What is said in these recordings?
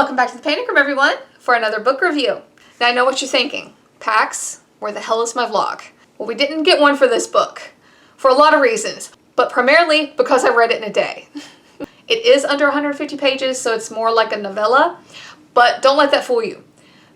Welcome back to the Panic Room, everyone, for another book review. Now I know what you're thinking. Pax, where the hell is my vlog? Well, we didn't get one for this book for a lot of reasons, but primarily because I read it in a day. It is under 150 pages, so it's more like a novella, but don't let that fool you.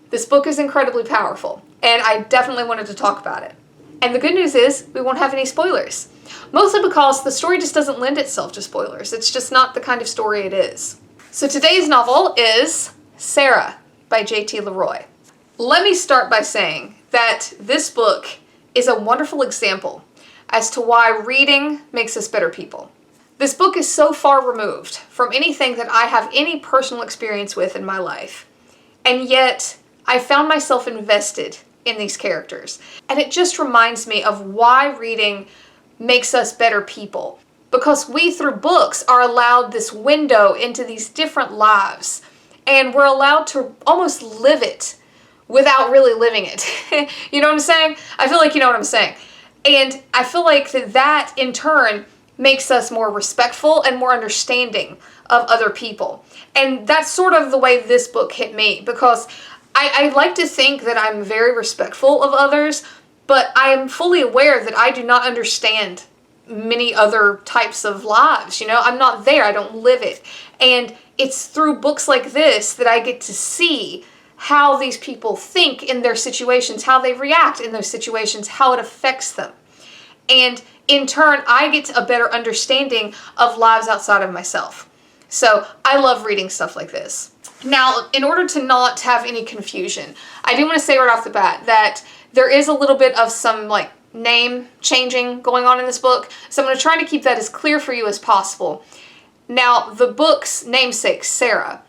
This book is incredibly powerful, and I definitely wanted to talk about it. And the good news is we won't have any spoilers. Mostly because the story just doesn't lend itself to spoilers. It's just not the kind of story it is. So today's novel is Sarah by J.T. Leroy. Let me start by saying that this book is a wonderful example as to why reading makes us better people. This book is so far removed from anything that I have any personal experience with in my life, and yet I found myself invested in these characters. And it just reminds me of why reading makes us better people. Because we, through books, are allowed this window into these different lives, and we're allowed to almost live it without really living it. You know what I'm saying? I feel like you know what I'm saying. And I feel like that in turn makes us more respectful and more understanding of other people. And that's sort of the way this book hit me, because I like to think that I'm very respectful of others, but I am fully aware that I do not understand many other types of lives. You know, I'm not there. I don't live it. And it's through books like this that I get to see how these people think in their situations, how they react in those situations, how it affects them. And in turn, I get a better understanding of lives outside of myself. So I love reading stuff like this. Now, in order to not have any confusion, I do want to say right off the bat that there is a little bit of some name changing going on in this book, so I'm going to try to keep that as clear for you as possible. Now, the book's namesake, Sarah,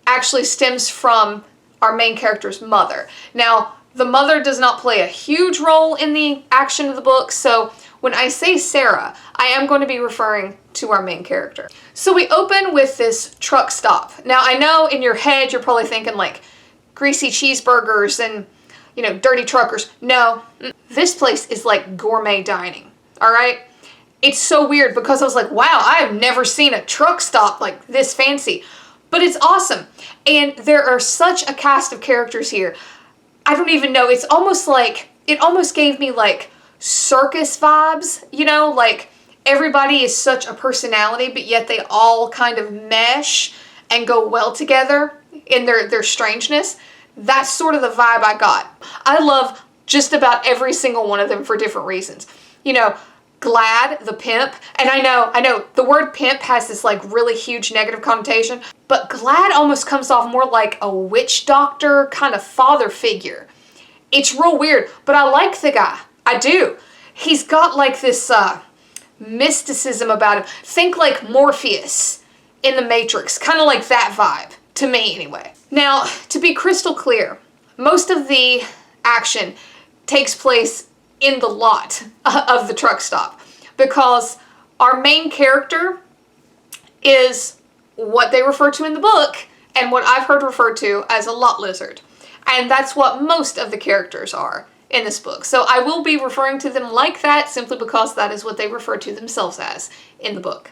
actually stems from our main character's mother. Now, the mother does not play a huge role in the action of the book, so when I say Sarah, I am going to be referring to our main character. So we open with this truck stop. Now, I know in your head you're probably thinking like greasy cheeseburgers and dirty truckers. No, this place is like gourmet dining, all right? It's so weird because I was like, wow, I have never seen a truck stop like this fancy, but it's awesome. And there are such a cast of characters here. I don't even know, it's almost like, it almost gave me like circus vibes, like everybody is such a personality, but yet they all kind of mesh and go well together in their strangeness. That's sort of the vibe I got. I love just about every single one of them for different reasons. Glad, the pimp, and I know, the word pimp has this like really huge negative connotation, but Glad almost comes off more like a witch doctor kind of father figure. It's real weird, but I like the guy. I do. He's got like this mysticism about him. Think like Morpheus in the Matrix, kind of like that vibe, to me anyway. Now, to be crystal clear, most of the action takes place in the lot of the truck stop, because our main character is what they refer to in the book and what I've heard referred to as a lot lizard. And that's what most of the characters are in this book. So I will be referring to them like that simply because that is what they refer to themselves as in the book.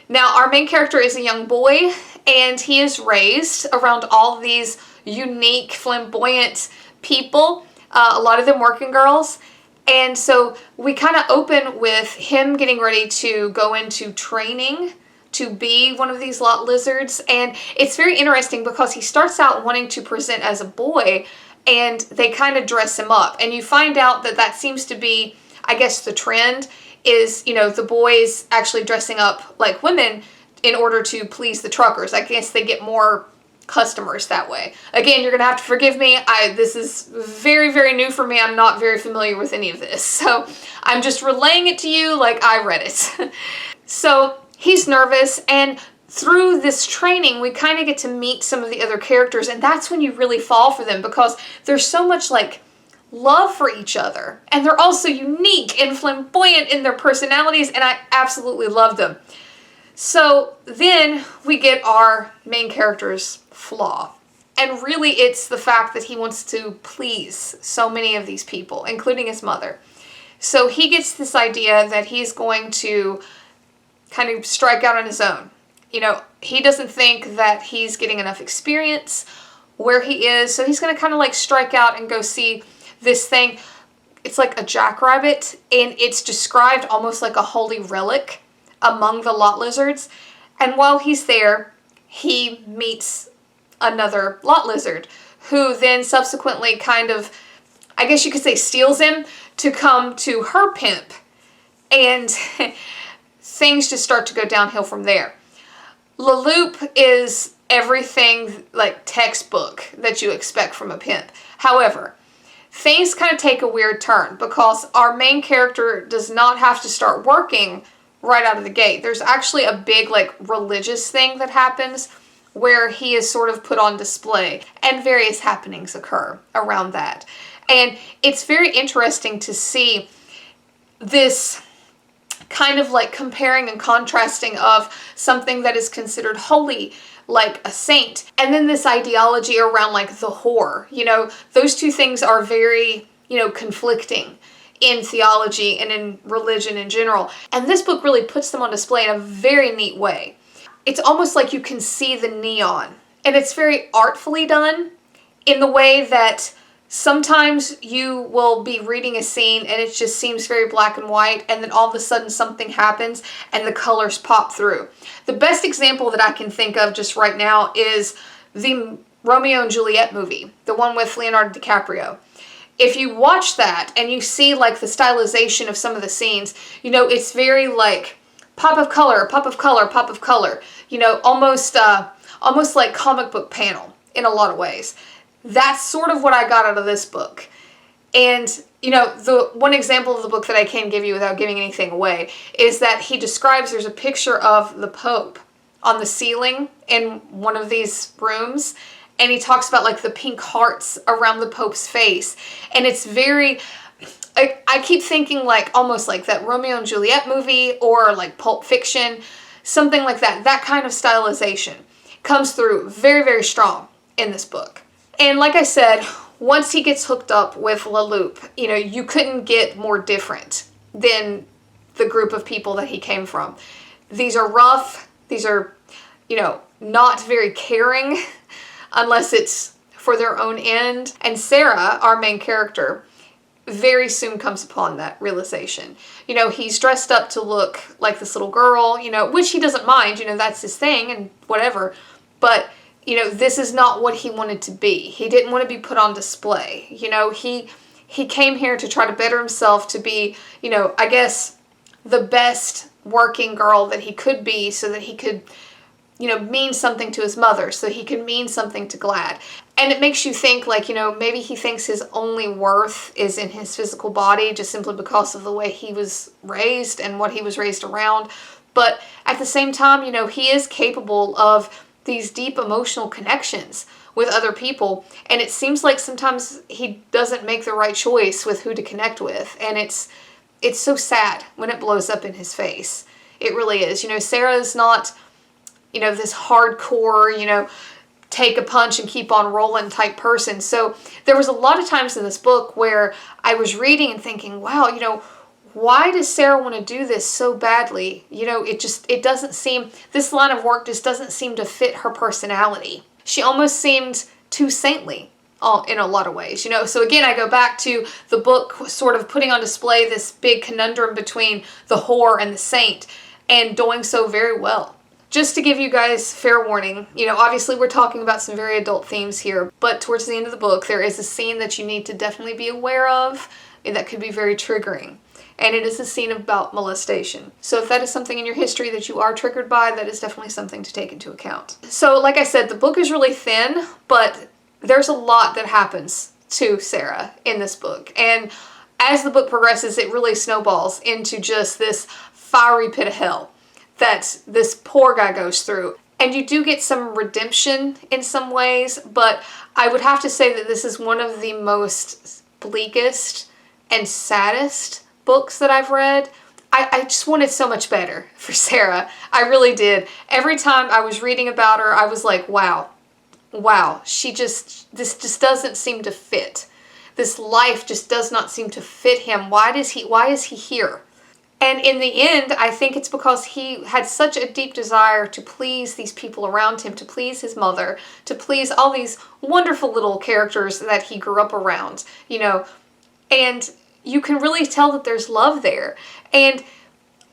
Now, our main character is a young boy, and he is raised around all these unique, flamboyant people, a lot of them working girls. And so we kind of open with him getting ready to go into training to be one of these lot lizards. And it's very interesting because he starts out wanting to present as a boy, and they kind of dress him up. And you find out that that seems to be, I guess, the trend is, the boys actually dressing up like women in order to please the truckers. I guess they get more customers that way. Again, you're gonna have to forgive me. This is very, very new for me. I'm not very familiar with any of this. So I'm just relaying it to you like I read it. So he's nervous, and through this training, we kind of get to meet some of the other characters, and that's when you really fall for them because there's so much like love for each other, and they're also unique and flamboyant in their personalities, and I absolutely love them. So then we get our main character's flaw, and really it's the fact that he wants to please so many of these people, including his mother. So he gets this idea that he's going to kind of strike out on his own. he doesn't think that he's getting enough experience where he is, so he's going to kind of like strike out and go see this thing. It's like a jackrabbit, and it's described almost like a holy relic among the lot lizards. And while he's there, he meets another lot lizard who then subsequently kind of, I guess you could say, steals him to come to her pimp. And things just start to go downhill from there. Leloup is everything like textbook that you expect from a pimp. However, things kind of take a weird turn because our main character does not have to start working right out of the gate. There's actually a big like religious thing that happens where he is sort of put on display, and various happenings occur around that. And it's very interesting to see this kind of like comparing and contrasting of something that is considered holy, like a saint, and then this ideology around like the whore. Those two things are very, conflicting in theology and in religion in general. And this book really puts them on display in a very neat way. It's almost like you can see the neon, and it's very artfully done in the way that sometimes you will be reading a scene and it just seems very black and white, and then all of a sudden something happens and the colors pop through. The best example that I can think of just right now is the Romeo and Juliet movie, the one with Leonardo DiCaprio. If you watch that and you see like the stylization of some of the scenes, it's very like pop of color, pop of color, pop of color, almost like comic book panel in a lot of ways. That's sort of what I got out of this book. And, the one example of the book that I can give you without giving anything away is that he describes there's a picture of the Pope on the ceiling in one of these rooms. And he talks about like the pink hearts around the Pope's face. And it's very, I keep thinking like almost like that Romeo and Juliet movie or like Pulp Fiction, something like that. That kind of stylization comes through very, very strong in this book. And like I said, once he gets hooked up with Leloup, you couldn't get more different than the group of people that he came from. These are rough. These are, not very caring unless it's for their own end. And Sarah, our main character, very soon comes upon that realization. He's dressed up to look like this little girl, which he doesn't mind, that's his thing and whatever. But this is not what he wanted to be. He didn't want to be put on display. He came here to try to better himself, to be, I guess, the best working girl that he could be, so that he could, mean something to his mother, so he could mean something to Glad. And it makes you think, like, maybe he thinks his only worth is in his physical body, just simply because of the way he was raised and what he was raised around. But at the same time, he is capable of these deep emotional connections with other people, and it seems like sometimes he doesn't make the right choice with who to connect with, and it's so sad when it blows up in his face. It really is. Sarah is not, this hardcore, take a punch and keep on rolling type person. So there was a lot of times in this book where I was reading and thinking, wow, why does Sarah want to do this so badly? It doesn't seem, this line of work just doesn't seem to fit her personality. She almost seemed too saintly in a lot of ways, So again, I go back to the book sort of putting on display this big conundrum between the whore and the saint, and doing so very well. Just to give you guys fair warning, obviously we're talking about some very adult themes here, but towards the end of the book, there is a scene that you need to definitely be aware of that could be very triggering. And it is a scene about molestation. So if that is something in your history that you are triggered by, that is definitely something to take into account. So like I said, the book is really thin, but there's a lot that happens to Sarah in this book. And as the book progresses, it really snowballs into just this fiery pit of hell that this poor guy goes through. And you do get some redemption in some ways, but I would have to say that this is one of the most bleakest and saddest books that I've read. I just wanted so much better for Sarah. I really did. Every time I was reading about her, I was like, wow, this just doesn't seem to fit. This life just does not seem to fit him. Why is he here? And in the end, I think it's because he had such a deep desire to please these people around him, to please his mother, to please all these wonderful little characters that he grew up around, you know, and you can really tell that there's love there. And,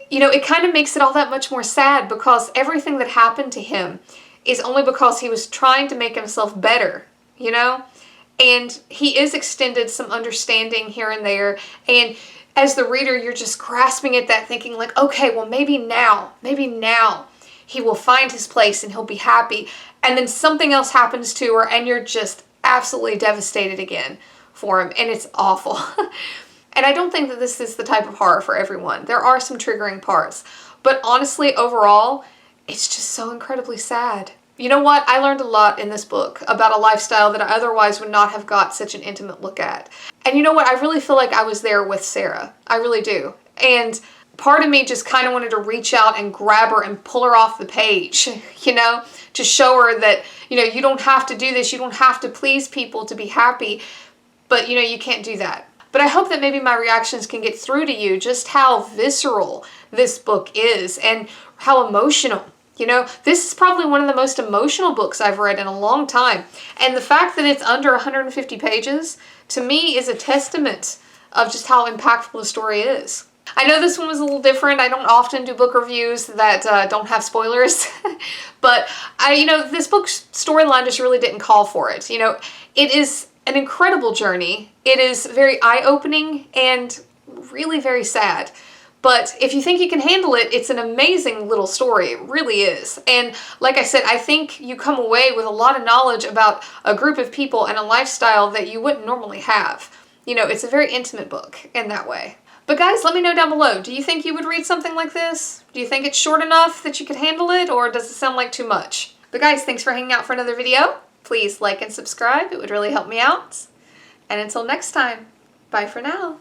you know, it kind of makes it all that much more sad because everything that happened to him is only because he was trying to make himself better, you know? And he is extended some understanding here and there. And as the reader, you're just grasping at that, thinking like, okay, well, maybe now he will find his place and he'll be happy. And then something else happens to her and you're just absolutely devastated again for him. And it's awful. And I don't think that this is the type of horror for everyone. There are some triggering parts. But honestly, overall, it's just so incredibly sad. You know what? I learned a lot in this book about a lifestyle that I otherwise would not have got such an intimate look at. And you know what? I really feel like I was there with Sarah. I really do. And part of me just kind of wanted to reach out and grab her and pull her off the page, you know, to show her that, you know, you don't have to do this. You don't have to please people to be happy. But, you know, you can't do that. But I hope that maybe my reactions can get through to you just how visceral this book is and how emotional. You know, this is probably one of the most emotional books I've read in a long time. And the fact that it's under 150 pages, to me, is a testament of just how impactful the story is. I know this one was a little different. I don't often do book reviews that don't have spoilers. But, you know, this book's storyline just really didn't call for it. You know, it is an incredible journey. It is very eye-opening and really very sad. But if you think you can handle it, it's an amazing little story. It really is. And like I said, I think you come away with a lot of knowledge about a group of people and a lifestyle that you wouldn't normally have. You know, it's a very intimate book in that way. But guys, let me know down below. Do you think you would read something like this? Do you think it's short enough that you could handle it, or does it sound like too much? But guys, thanks for hanging out for another video. Please like and subscribe. It would really help me out. And until next time, bye for now.